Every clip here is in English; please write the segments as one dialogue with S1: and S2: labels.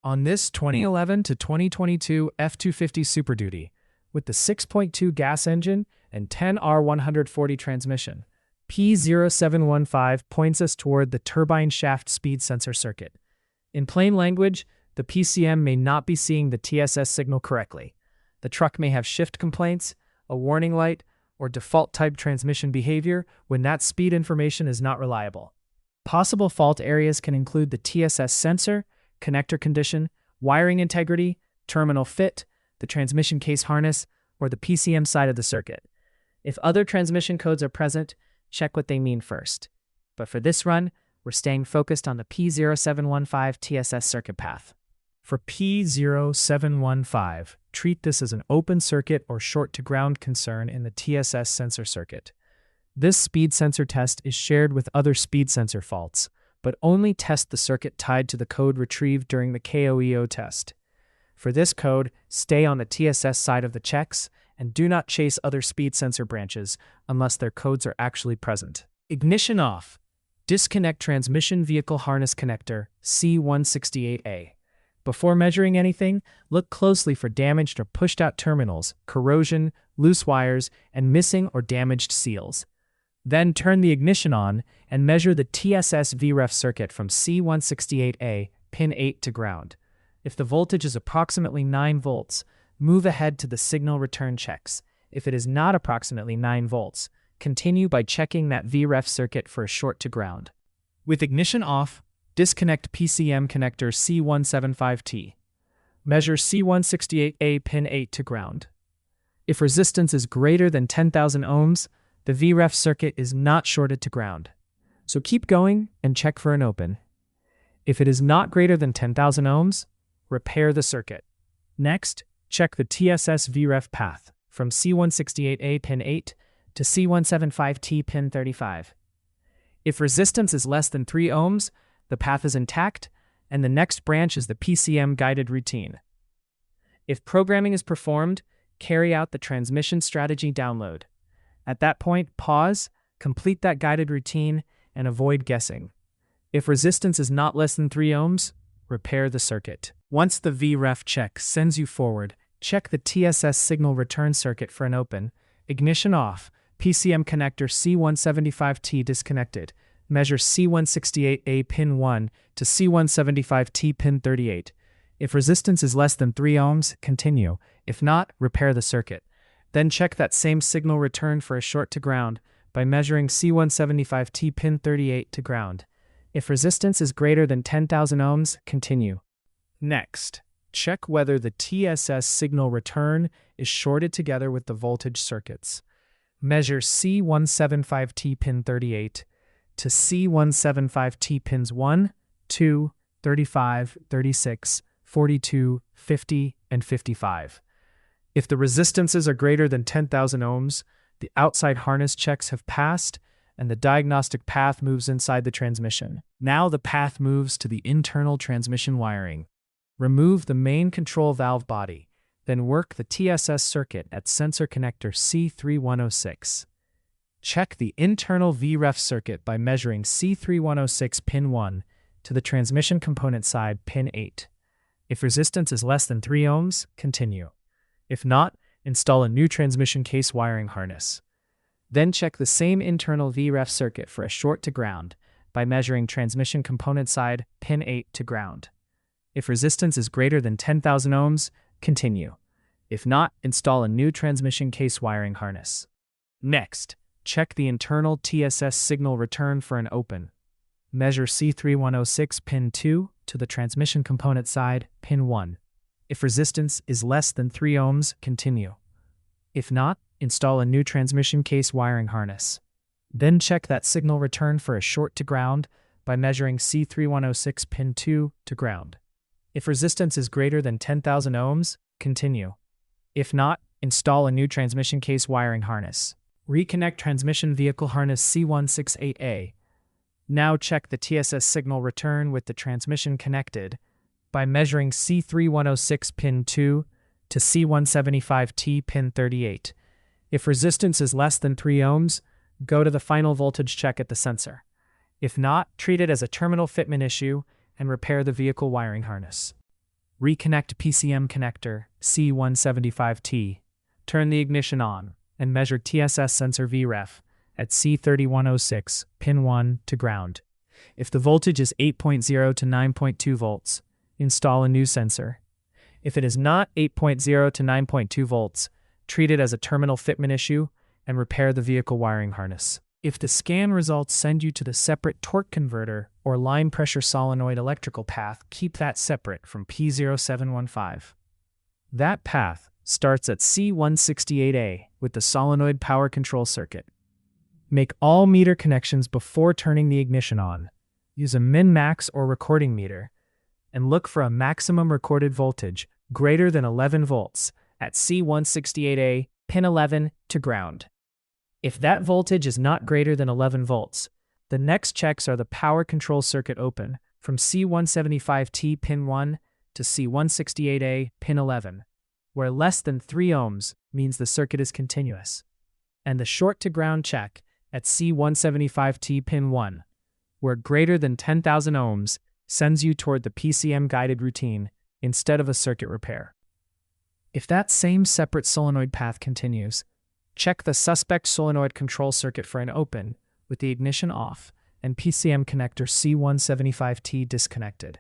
S1: On this 2011 to 2022 F250 Superduty, with the 6.2 gas engine and 10R140 transmission, P0715 points us toward the turbine shaft speed sensor circuit. In plain language, the PCM may not be seeing the TSS signal correctly. The truck may have shift complaints, a warning light, or default-type transmission behavior when that speed information is not reliable. Possible fault areas can include the TSS sensor, connector condition, wiring integrity, terminal fit, the transmission case harness, or the PCM side of the circuit. If other transmission codes are present, check what they mean first. But for this run, we're staying focused on the P0715 TSS circuit path. For P0715, treat this as an open circuit or short-to-ground concern in the TSS sensor circuit. This speed sensor test is shared with other speed sensor faults, but only test the circuit tied to the code retrieved during the KOEO test. For this code, stay on the TSS side of the checks and do not chase other speed sensor branches unless their codes are actually present. Ignition off. Disconnect transmission vehicle harness connector C168A. Before measuring anything, look closely for damaged or pushed out terminals, corrosion, loose wires, and missing or damaged seals. Then turn the ignition on and measure the TSS VREF circuit from C168A, pin 8 to ground. If the voltage is approximately 9 volts, move ahead to the signal return checks. If it is not approximately 9 volts, continue by checking that VREF circuit for a short to ground. With ignition off, disconnect PCM connector C175T. Measure C168A pin 8 to ground. If resistance is greater than 10,000 ohms, the VREF circuit is not shorted to ground. So keep going and check for an open. If it is not greater than 10,000 ohms, repair the circuit. Next, check the TSS VREF path from C168A pin 8 to C175T pin 35. If resistance is less than 3 ohms, the path is intact, and the next branch is the PCM guided routine. If programming is performed, carry out the transmission strategy download. At that point, pause, complete that guided routine, and avoid guessing. If resistance is not less than 3 ohms, repair the circuit. Once the VREF check sends you forward, check the TSS signal return circuit for an open, ignition off, PCM connector C175T disconnected. Measure C168A pin 1 to C175T pin 38. If resistance is less than 3 ohms, continue. If not, repair the circuit. Then check that same signal return for a short to ground by measuring C175T pin 38 to ground. If resistance is greater than 10,000 ohms, continue. Next, check whether the TSS signal return is shorted together with the voltage circuits. Measure C175T pin 38 to C175T pins 1, 2, 35, 36, 42, 50, and 55. If the resistances are greater than 10,000 ohms, the outside harness checks have passed, and the diagnostic path moves inside the transmission. Now the path moves to the internal transmission wiring. Remove the main control valve body, then work the TSS circuit at sensor connector C3106. Check the internal VREF circuit by measuring C3106 pin 1 to the transmission component side pin 8. If resistance is less than 3 ohms, continue. If not, install a new transmission case wiring harness. Then check the same internal VREF circuit for a short to ground by measuring transmission component side pin 8 to ground. If resistance is greater than 10,000 ohms, continue. If not, install a new transmission case wiring harness. Next, check the internal TSS signal return for an open. Measure C3106 pin 2 to the transmission component side pin 1. If resistance is less than 3 ohms, continue. If not, install a new transmission case wiring harness. Then check that signal return for a short to ground by measuring C3106 pin 2 to ground. If resistance is greater than 10,000 ohms, continue. If not, install a new transmission case wiring harness. Reconnect transmission vehicle harness C168A. Now check the TSS signal return with the transmission connected by measuring C3106 pin 2 to C175T pin 38. If resistance is less than 3 ohms, go to the final voltage check at the sensor. If not, treat it as a terminal fitment issue and repair the vehicle wiring harness. Reconnect PCM connector C175T. Turn the ignition on and measure TSS sensor VREF at C3106, pin 1 to ground. If the voltage is 8.0 to 9.2 volts, install a new sensor. If it is not 8.0 to 9.2 volts, treat it as a terminal fitment issue and repair the vehicle wiring harness. If the scan results send you to the separate torque converter or line pressure solenoid electrical path, keep that separate from P0715. That path starts at C168A with the solenoid power control circuit. Make all meter connections before turning the ignition on. Use a min-max or recording meter and look for a maximum recorded voltage greater than 11 volts at C168A, pin 11 to ground. If that voltage is not greater than 11 volts, the next checks are the power control circuit open from C175T pin 1 to C168A pin 11, where less than 3 ohms means the circuit is continuous, and the short to ground check at C175T pin 1, where greater than 10,000 ohms sends you toward the PCM guided routine instead of a circuit repair. If that same separate solenoid path continues, check the suspect solenoid control circuit for an open with the ignition off and PCM connector C175T disconnected.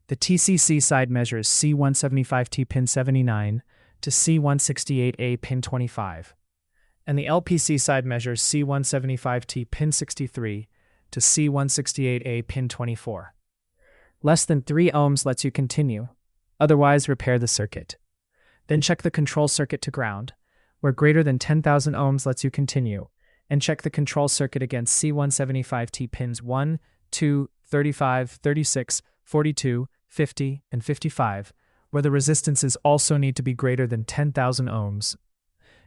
S1: The TCC side measures C175T pin 79 to C168A pin 25, and the LPC side measures C175T pin 63 to C168A pin 24. Less than 3 ohms lets you continue, otherwise repair the circuit. Then check the control circuit to ground, where greater than 10,000 ohms lets you continue, and check the control circuit against C175T pins 1, 2, 35, 36, 42, 50, and 55, where the resistances also need to be greater than 10,000 ohms.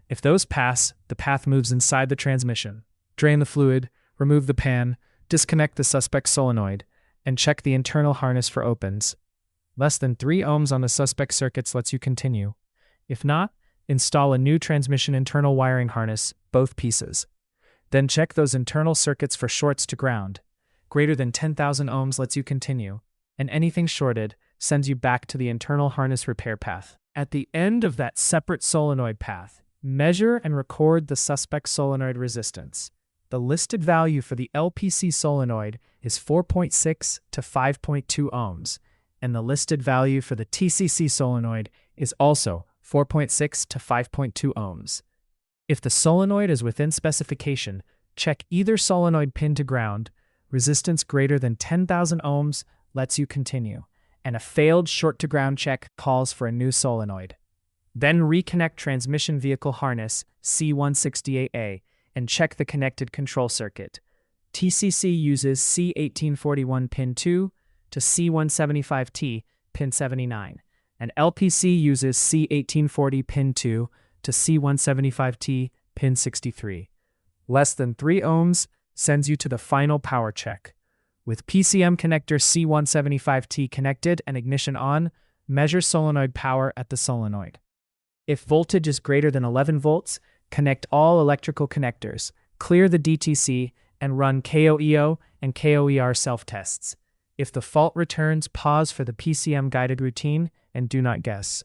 S1: If those pass, the path moves inside the transmission. Drain the fluid, remove the pan, disconnect the suspect solenoid, and check the internal harness for opens. Less than 3 ohms on the suspect circuits lets you continue. If not, install a new transmission internal wiring harness, both pieces. Then check those internal circuits for shorts to ground. Greater than 10,000 ohms lets you continue, and anything shorted sends you back to the internal harness repair path. At the end of that separate solenoid path, measure and record the suspect solenoid resistance. The listed value for the LPC solenoid is 4.6 to 5.2 ohms, and the listed value for the TCC solenoid is also 4.6 to 5.2 ohms. If the solenoid is within specification, check either solenoid pin to ground. Resistance greater than 10,000 ohms lets you continue, and a failed short to ground check calls for a new solenoid. Then reconnect transmission vehicle harness C168A and check the connected control circuit. TCC uses C1841 pin 2 to C175T pin 79, and LPC uses C1840 pin 2 to C175T pin 63. Less than 3 ohms sends you to the final power check. With PCM connector C175T connected and ignition on, measure solenoid power at the solenoid. If voltage is greater than 11 volts, connect all electrical connectors, clear the DTC, and run KOEO and KOER self-tests. If the fault returns, pause for the PCM guided routine and do not guess.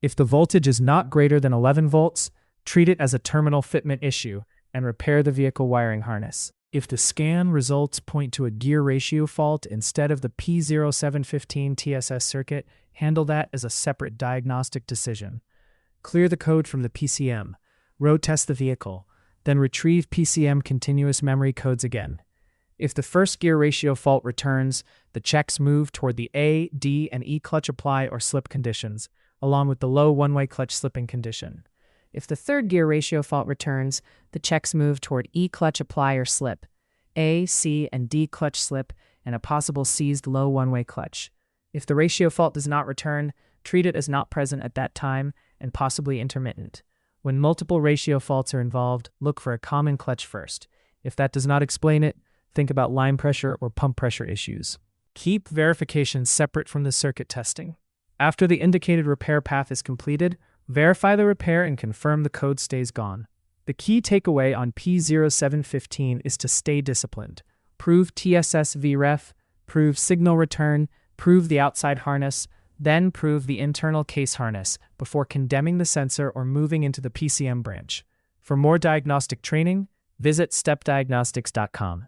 S1: If the voltage is not greater than 11 volts, treat it as a terminal fitment issue and repair the vehicle wiring harness. If the scan results point to a gear ratio fault instead of the P0715 TSS circuit, handle that as a separate diagnostic decision. Clear the code from the PCM, road test the vehicle, then retrieve PCM continuous memory codes again. If the first gear ratio fault returns, the checks move toward the A, D, and E clutch apply or slip conditions, along with the low one-way clutch slipping condition.
S2: If the third gear ratio fault returns, the checks move toward E clutch apply or slip, A, C, and D clutch slip, and a possible seized low one-way clutch. If the ratio fault does not return, treat it as not present at that time and possibly intermittent. When multiple ratio faults are involved, look for a common clutch first. If that does not explain it, think about line pressure or pump pressure issues. Keep verification separate from the circuit testing. After the indicated repair path is completed, verify the repair and confirm the code stays gone. The key takeaway on P0715 is to stay disciplined. Prove TSS VREF, prove signal return, prove the outside harness,
S1: Then prove the internal case harness before condemning the sensor or moving into the PCM branch. For more diagnostic training, visit stepdiagnostics.com.